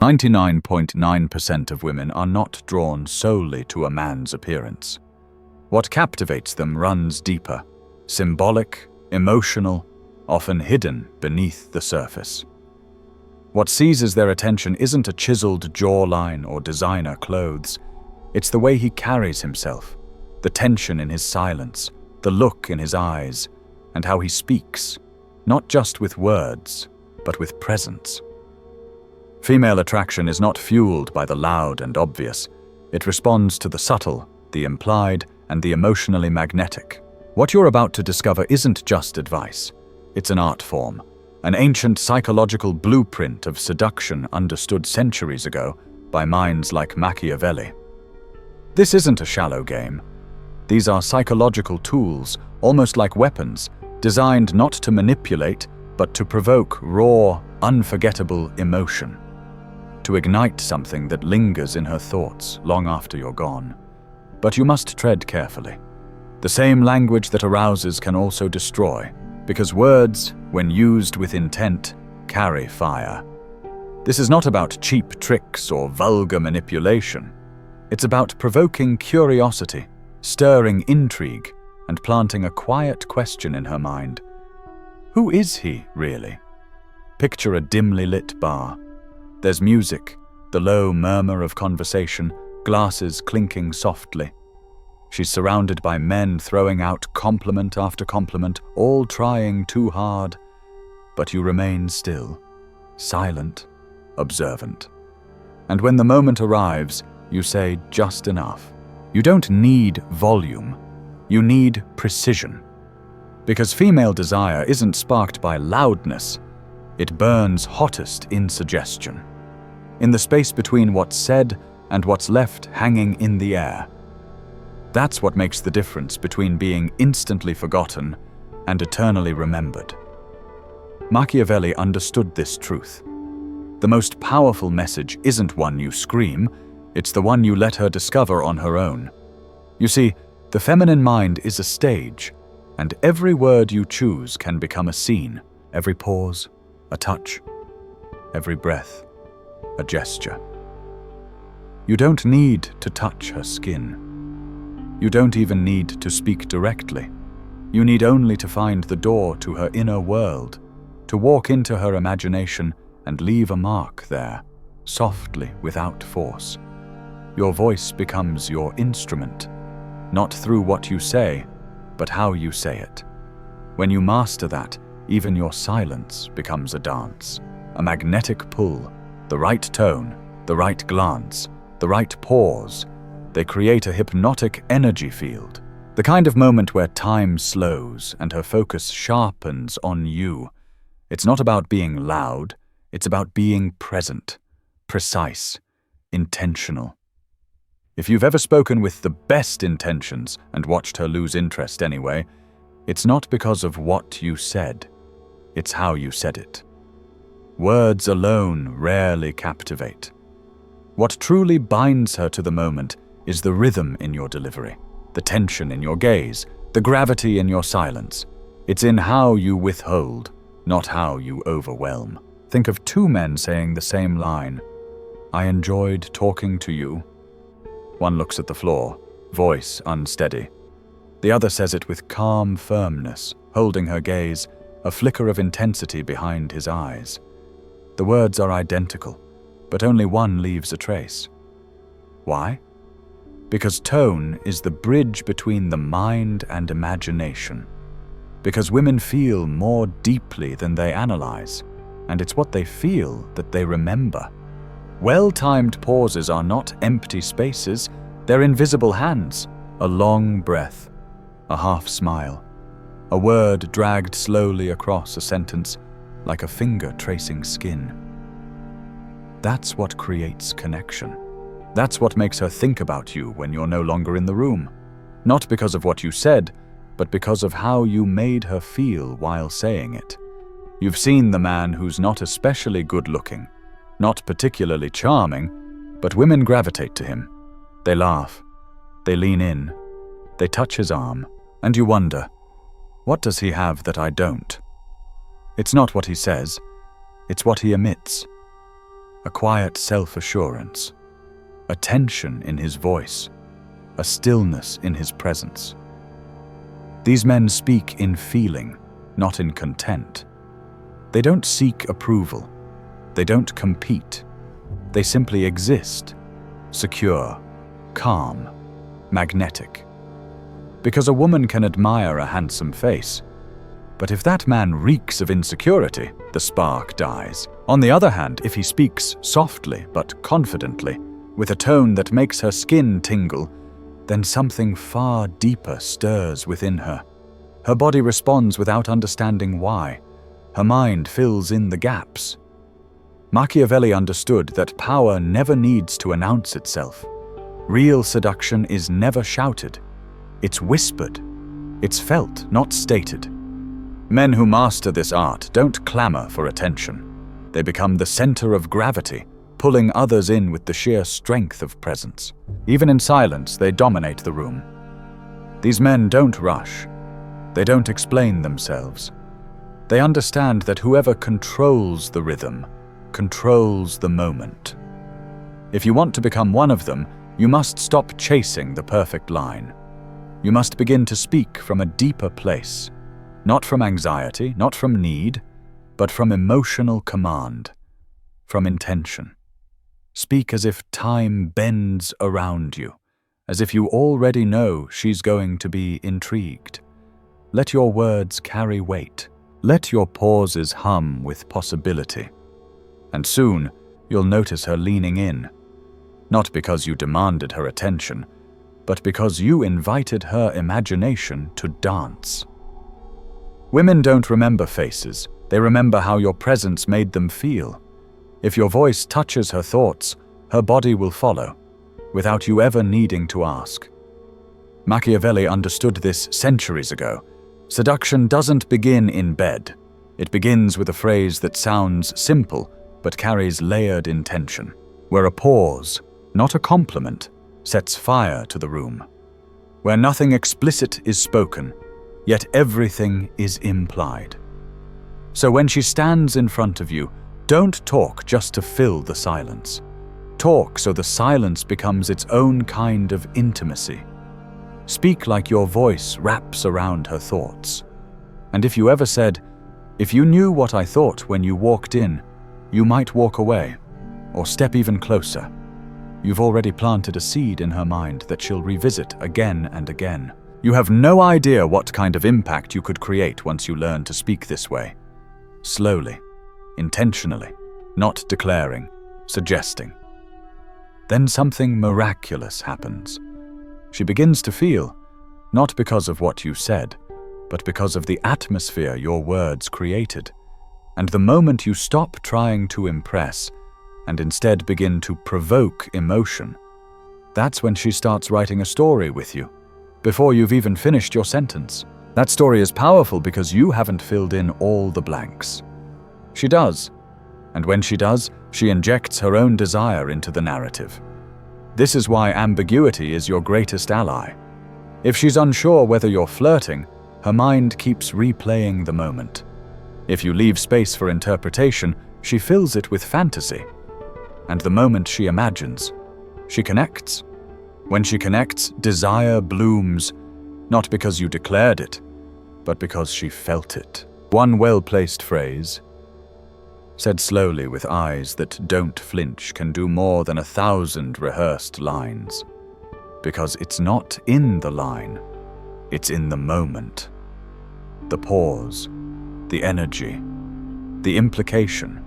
99.9% of women are not drawn solely to a man's appearance. What captivates them runs deeper, symbolic, emotional, often hidden beneath the surface. What seizes their attention isn't a chiseled jawline or designer clothes. It's the way he carries himself, the tension in his silence, the look in his eyes, and how he speaks, not just with words, but with presence. Female attraction is not fueled by the loud and obvious. It responds to the subtle, the implied, and the emotionally magnetic. What you're about to discover isn't just advice. It's an art form, an ancient psychological blueprint of seduction understood centuries ago by minds like Machiavelli. This isn't a shallow game. These are psychological tools, almost like weapons, designed not to manipulate, but to provoke raw, unforgettable emotion. To ignite something that lingers in her thoughts long after you're gone. But you must tread carefully. The same language that arouses can also destroy, because words, when used with intent, carry fire. This is not about cheap tricks or vulgar manipulation. It's about provoking curiosity, stirring intrigue, and planting a quiet question in her mind. Who is he, really? Picture a dimly lit bar. There's music, the low murmur of conversation, glasses clinking softly. She's surrounded by men throwing out compliment after compliment, all trying too hard. But you remain still, silent, observant. And when the moment arrives, you say just enough. You don't need volume. You need precision. Because female desire isn't sparked by loudness. It burns hottest in suggestion. In the space between what's said and what's left hanging in the air. That's what makes the difference between being instantly forgotten and eternally remembered. Machiavelli understood this truth. The most powerful message isn't one you scream, it's the one you let her discover on her own. You see, the feminine mind is a stage, and every word you choose can become a scene, every pause, a touch, every breath, a gesture. You don't need to touch her skin. You don't even need to speak directly. You need only to find the door to her inner world, to walk into her imagination and leave a mark there, softly, without force. Your voice becomes your instrument, not through what you say, but how you say it. When you master that, even your silence becomes a dance, a magnetic pull, the right tone, the right glance, the right pause. They create a hypnotic energy field, the kind of moment where time slows and her focus sharpens on you. It's not about being loud, it's about being present, precise, intentional. If you've ever spoken with the best intentions and watched her lose interest anyway, it's not because of what you said, it's how you said it. Words alone rarely captivate. What truly binds her to the moment is the rhythm in your delivery, the tension in your gaze, the gravity in your silence. It's in how you withhold, not how you overwhelm. Think of two men saying the same line. I enjoyed talking to you. One looks at the floor, voice unsteady. The other says it with calm firmness, holding her gaze, a flicker of intensity behind his eyes. The words are identical, but only one leaves a trace. Why? Because tone is the bridge between the mind and imagination. Because women feel more deeply than they analyze, and it's what they feel that they remember. Well-timed pauses are not empty spaces, they're invisible hands, a long breath, a half smile, a word dragged slowly across a sentence like a finger tracing skin. That's what creates connection. That's what makes her think about you when you're no longer in the room. Not because of what you said, but because of how you made her feel while saying it. You've seen the man who's not especially good-looking, not particularly charming, but women gravitate to him. They laugh, they lean in, they touch his arm, and you wonder, what does he have that I don't? It's not what he says, it's what he emits. a quiet self-assurance, a tension in his voice, a stillness in his presence. These men speak in feeling, not in content. They don't seek approval. They don't compete. They simply exist, secure, calm, magnetic. Because a woman can admire a handsome face, but if that man reeks of insecurity, the spark dies. On the other hand, if he speaks softly but confidently, with a tone that makes her skin tingle, then something far deeper stirs within her. Her body responds without understanding why. Her mind fills in the gaps. Machiavelli understood that power never needs to announce itself. Real seduction is never shouted. It's whispered. It's felt, not stated. Men who master this art don't clamor for attention. They become the center of gravity, pulling others in with the sheer strength of presence. Even in silence, they dominate the room. These men don't rush. They don't explain themselves. They understand that whoever controls the rhythm controls the moment. If you want to become one of them, you must stop chasing the perfect line. You must begin to speak from a deeper place. Not from anxiety, not from need, but from emotional command, from intention. Speak as if time bends around you, as if you already know she's going to be intrigued. Let your words carry weight. Let your pauses hum with possibility. And soon, you'll notice her leaning in, not because you demanded her attention, but because you invited her imagination to dance. Women don't remember faces, they remember how your presence made them feel. If your voice touches her thoughts, her body will follow, without you ever needing to ask. Machiavelli understood this centuries ago. Seduction doesn't begin in bed. It begins with a phrase that sounds simple, but carries layered intention, where a pause, not a compliment, sets fire to the room. Where nothing explicit is spoken, yet everything is implied. So when she stands in front of you, don't talk just to fill the silence. Talk so the silence becomes its own kind of intimacy. Speak like your voice wraps around her thoughts. And if you ever said, "If you knew what I thought when you walked in, you might walk away, or step even closer," you've already planted a seed in her mind that she'll revisit again and again. You have no idea what kind of impact you could create once you learn to speak this way. Slowly, intentionally, not declaring, suggesting. Then something miraculous happens. She begins to feel, not because of what you said, but because of the atmosphere your words created. And the moment you stop trying to impress and instead begin to provoke emotion, that's when she starts writing a story with you, before you've even finished your sentence. That story is powerful because you haven't filled in all the blanks. She does, and when she does, she injects her own desire into the narrative. This is why ambiguity is your greatest ally. If she's unsure whether you're flirting, her mind keeps replaying the moment. If you leave space for interpretation, she fills it with fantasy. And the moment she imagines, she connects. When she connects, desire blooms, not because you declared it, but because she felt it. One well-placed phrase, said slowly with eyes that don't flinch, can do more than 1,000 rehearsed lines. Because it's not in the line, it's in the moment. The pause, the energy, the implication.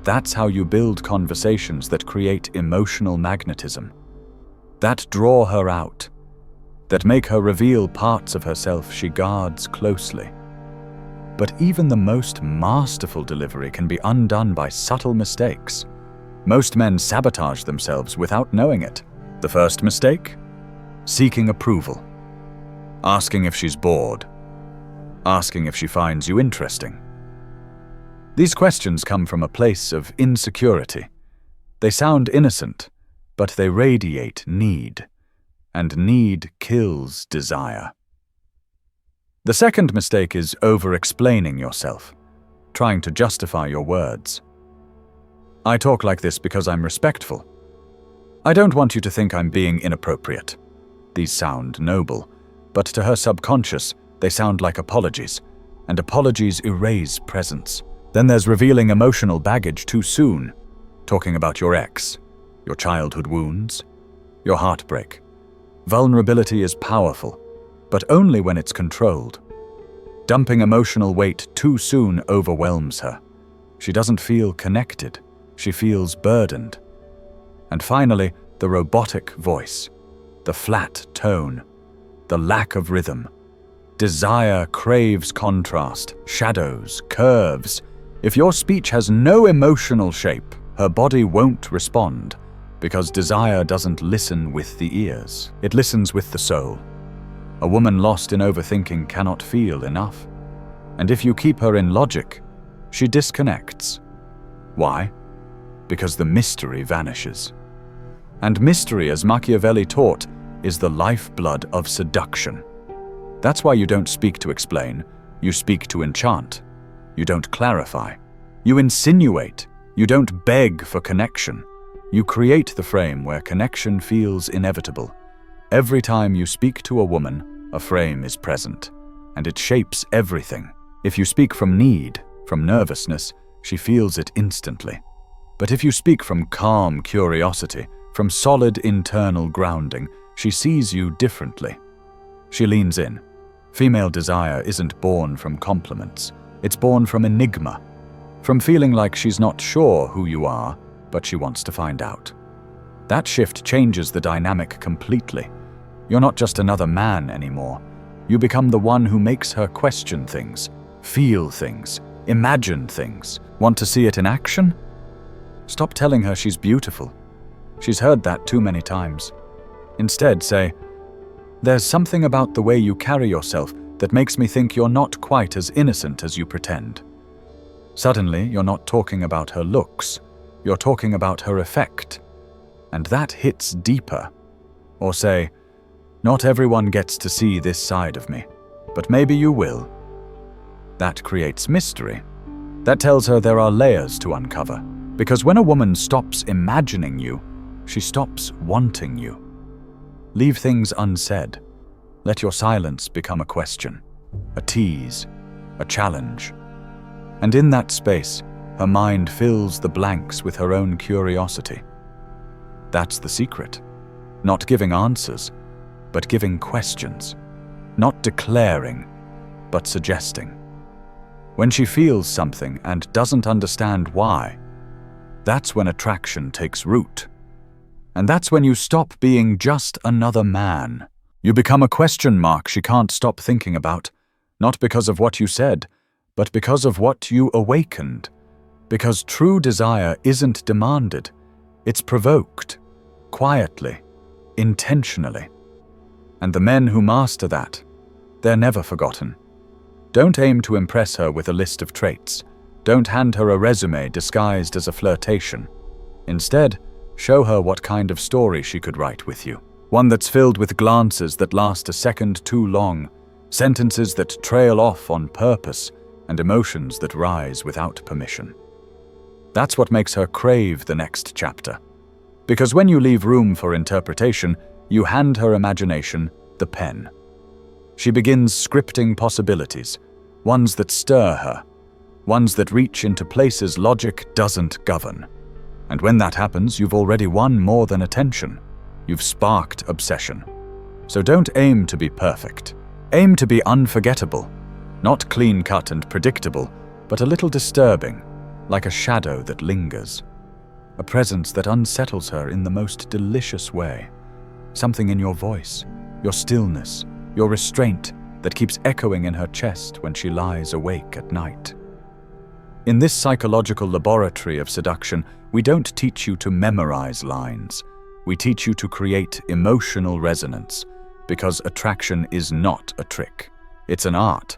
That's how you build conversations that create emotional magnetism, that draw her out, that make her reveal parts of herself she guards closely. But even the most masterful delivery can be undone by subtle mistakes. Most men sabotage themselves without knowing it. The first mistake? Seeking approval. Asking if she's bored. Asking if she finds you interesting. These questions come from a place of insecurity. They sound innocent, but they radiate need, and need kills desire. The second mistake is over-explaining yourself, trying to justify your words. I talk like this because I'm respectful. I don't want you to think I'm being inappropriate. These sound noble, but to her subconscious, they sound like apologies, and apologies erase presence. Then there's revealing emotional baggage too soon, talking about your ex, your childhood wounds, your heartbreak. Vulnerability is powerful, but only when it's controlled. Dumping emotional weight too soon overwhelms her. She doesn't feel connected, she feels burdened. And finally, the robotic voice, the flat tone, the lack of rhythm. Desire craves contrast, shadows, curves. If your speech has no emotional shape, her body won't respond, because desire doesn't listen with the ears. It listens with the soul. A woman lost in overthinking cannot feel enough. And if you keep her in logic, she disconnects. Why? Because the mystery vanishes. And mystery, as Machiavelli taught, is the lifeblood of seduction. That's why you don't speak to explain, you speak to enchant. You don't clarify. You insinuate. You don't beg for connection. You create the frame where connection feels inevitable. Every time you speak to a woman, a frame is present, and it shapes everything. If you speak from need, from nervousness, she feels it instantly. But if you speak from calm curiosity, from solid internal grounding, she sees you differently. She leans in. Female desire isn't born from compliments. It's born from enigma, from feeling like she's not sure who you are, but she wants to find out. That shift changes the dynamic completely. You're not just another man anymore. You become the one who makes her question things, feel things, imagine things. Want to see it in action? Stop telling her she's beautiful. She's heard that too many times. Instead, say, "There's something about the way you carry yourself that makes me think you're not quite as innocent as you pretend." Suddenly, you're not talking about her looks. You're talking about her effect. And that hits deeper. Or say, "Not everyone gets to see this side of me, but maybe you will." That creates mystery. That tells her there are layers to uncover. Because when a woman stops imagining you, she stops wanting you. Leave things unsaid. Let your silence become a question, a tease, a challenge. And in that space, her mind fills the blanks with her own curiosity. That's the secret. Not giving answers, but giving questions. Not declaring, but suggesting. When she feels something and doesn't understand why, that's when attraction takes root. And that's when you stop being just another man. You become a question mark she can't stop thinking about, not because of what you said, but because of what you awakened. Because true desire isn't demanded, it's provoked, quietly, intentionally. And the men who master that, they're never forgotten. Don't aim to impress her with a list of traits. Don't hand her a resume disguised as a flirtation. Instead, show her what kind of story she could write with you. One that's filled with glances that last a second too long, sentences that trail off on purpose, and emotions that rise without permission. That's what makes her crave the next chapter. Because when you leave room for interpretation, you hand her imagination the pen. She begins scripting possibilities, ones that stir her, ones that reach into places logic doesn't govern. And when that happens, you've already won more than attention. You've sparked obsession. So don't aim to be perfect. Aim to be unforgettable. Not clean-cut and predictable, but a little disturbing, like a shadow that lingers. A presence that unsettles her in the most delicious way. Something in your voice, your stillness, your restraint that keeps echoing in her chest when she lies awake at night. In this psychological laboratory of seduction, we don't teach you to memorize lines. We teach you to create emotional resonance, because attraction is not a trick. It's an art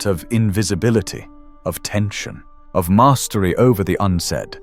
of invisibility, of tension, of mastery over the unsaid.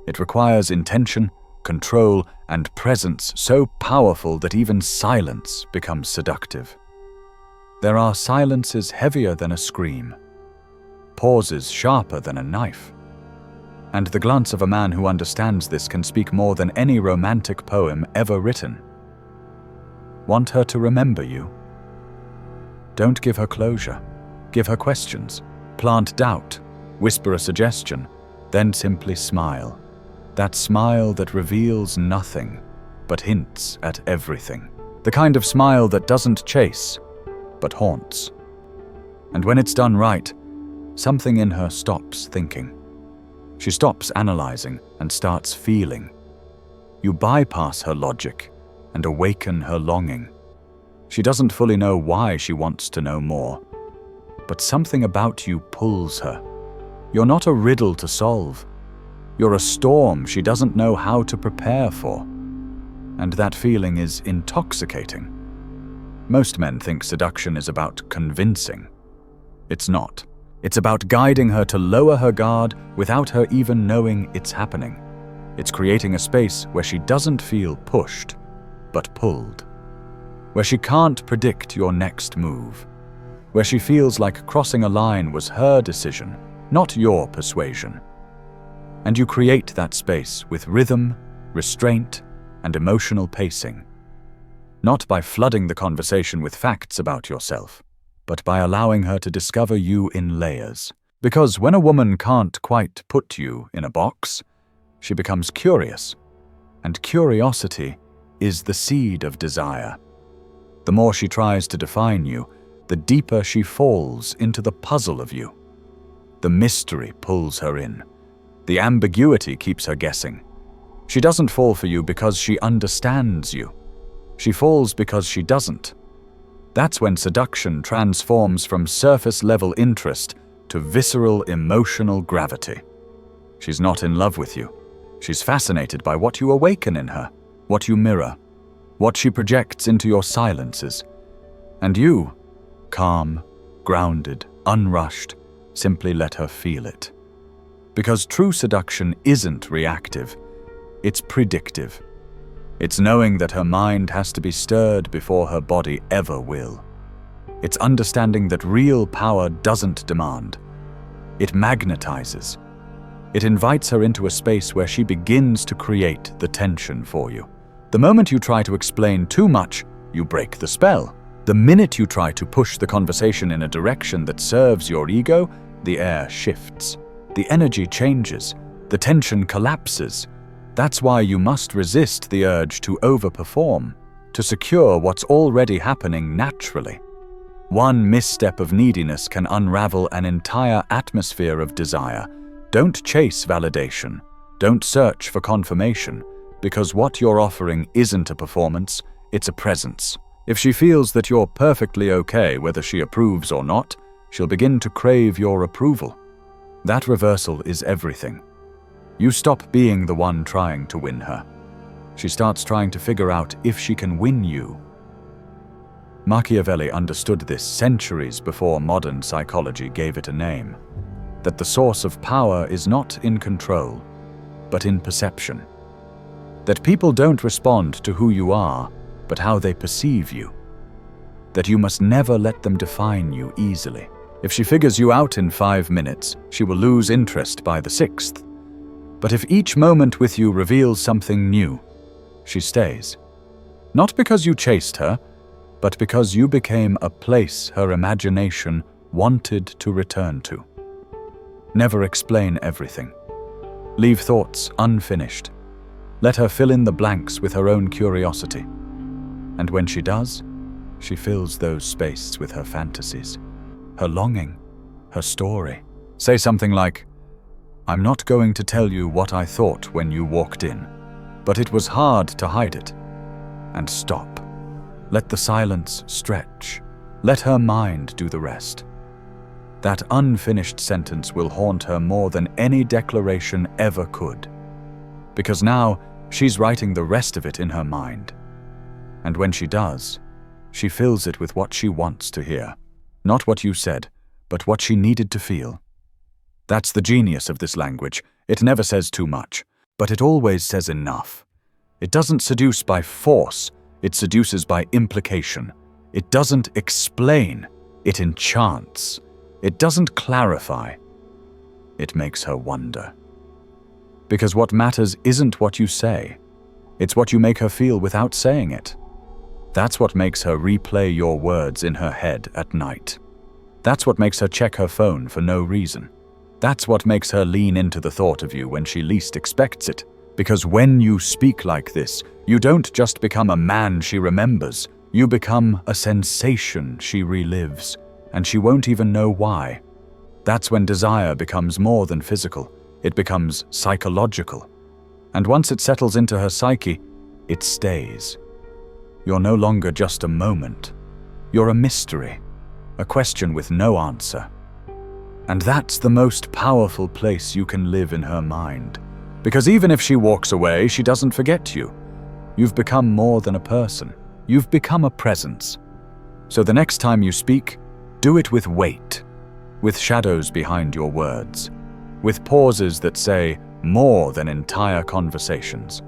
It requires intention, control, and presence so powerful that even silence becomes seductive. There are silences heavier than a scream, pauses sharper than a knife, And the glance of a man who understands this can speak more than any romantic poem ever written. Want her to remember you? Don't give her closure. Give her questions. Plant doubt. Whisper a suggestion. Then simply smile. That smile that reveals nothing, but hints at everything. The kind of smile that doesn't chase, but haunts. And when it's done right, something in her stops thinking. She stops analyzing and starts feeling. You bypass her logic and awaken her longing. She doesn't fully know why she wants to know more, but something about you pulls her. You're not a riddle to solve. You're a storm she doesn't know how to prepare for. And that feeling is intoxicating. Most men think seduction is about convincing. It's not. It's about guiding her to lower her guard without her even knowing it's happening. It's creating a space where she doesn't feel pushed, but pulled. Where she can't predict your next move. Where she feels like crossing a line was her decision, not your persuasion. And you create that space with rhythm, restraint, and emotional pacing. Not by flooding the conversation with facts about yourself, but by allowing her to discover you in layers. Because when a woman can't quite put you in a box, she becomes curious. And curiosity is the seed of desire. The more she tries to define you, the deeper she falls into the puzzle of you. The mystery pulls her in. The ambiguity keeps her guessing. She doesn't fall for you because she understands you. She falls because she doesn't. That's when seduction transforms from surface-level interest to visceral emotional gravity. She's not in love with you. She's fascinated by what you awaken in her, what you mirror, what she projects into your silences. And you, calm, grounded, unrushed, simply let her feel it. Because true seduction isn't reactive, it's predictive. It's knowing that her mind has to be stirred before her body ever will. It's understanding that real power doesn't demand. It magnetizes. It invites her into a space where she begins to create the tension for you. The moment you try to explain too much, you break the spell. The minute you try to push the conversation in a direction that serves your ego, the air shifts. The energy changes. The tension collapses. That's why you must resist the urge to overperform, to secure what's already happening naturally. One misstep of neediness can unravel an entire atmosphere of desire. Don't chase validation. Don't search for confirmation, because what you're offering isn't a performance, it's a presence. If she feels that you're perfectly okay whether she approves or not, she'll begin to crave your approval. That reversal is everything. You stop being the one trying to win her. She starts trying to figure out if she can win you. Machiavelli understood this centuries before modern psychology gave it a name. That the source of power is not in control, but in perception. That people don't respond to who you are, but how they perceive you. That you must never let them define you easily. If she figures you out in 5 minutes, she will lose interest by the 6th. But if each moment with you reveals something new, she stays. Not because you chased her, but because you became a place her imagination wanted to return to. Never explain everything. Leave thoughts unfinished. Let her fill in the blanks with her own curiosity. And when she does, she fills those spaces with her fantasies, her longing, her story. Say something like, "I'm not going to tell you what I thought when you walked in, but it was hard to hide it." And stop. Let the silence stretch. Let her mind do the rest. That unfinished sentence will haunt her more than any declaration ever could. Because now, she's writing the rest of it in her mind. And when she does, she fills it with what she wants to hear. Not what you said, but what she needed to feel. That's the genius of this language. It never says too much, but it always says enough. It doesn't seduce by force, it seduces by implication. It doesn't explain, it enchants. It doesn't clarify, it makes her wonder. Because what matters isn't what you say. It's what you make her feel without saying it. That's what makes her replay your words in her head at night. That's what makes her check her phone for no reason. That's what makes her lean into the thought of you when she least expects it. Because when you speak like this, you don't just become a man she remembers. You become a sensation she relives, and she won't even know why. That's when desire becomes more than physical. It becomes psychological. And once it settles into her psyche, it stays. You're no longer just a moment. You're a mystery, a question with no answer. And that's the most powerful place you can live in her mind. Because even if she walks away, she doesn't forget you. You've become more than a person. You've become a presence. So the next time you speak, do it with weight, with shadows behind your words, with pauses that say more than entire conversations.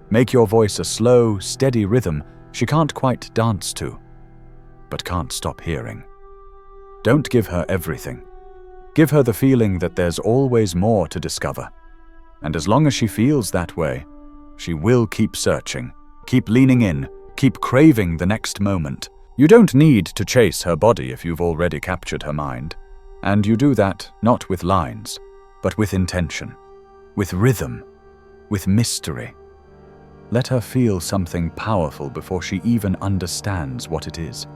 Make your voice a slow, steady rhythm she can't quite dance to, but can't stop hearing. Don't give her everything. Give her the feeling that there's always more to discover. And as long as she feels that way, she will keep searching, keep leaning in, keep craving the next moment. You don't need to chase her body if you've already captured her mind. And you do that not with lines, but with intention, with rhythm, with mystery. Let her feel something powerful before she even understands what it is.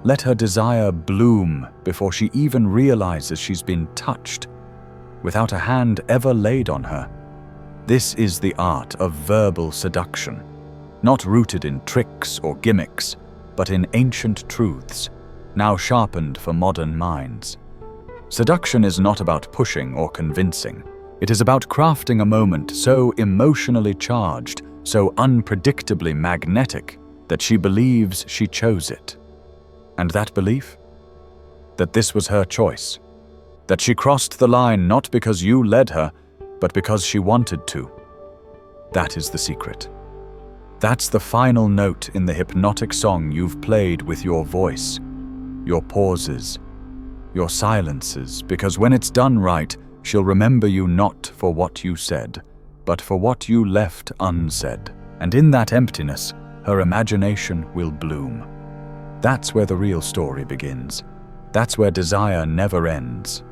Let her desire bloom before she even realizes she's been touched, without a hand ever laid on her. This is the art of verbal seduction, not rooted in tricks or gimmicks, but in ancient truths, now sharpened for modern minds. Seduction is not about pushing or convincing. It is about crafting a moment so emotionally charged, so unpredictably magnetic, that she believes she chose it. And that belief? That this was her choice. That she crossed the line not because you led her, but because she wanted to. That is the secret. That's the final note in the hypnotic song you've played with your voice, your pauses, your silences, because when it's done right, she'll remember you not for what you said, but for what you left unsaid. And in that emptiness, her imagination will bloom. That's where the real story begins. That's where desire never ends,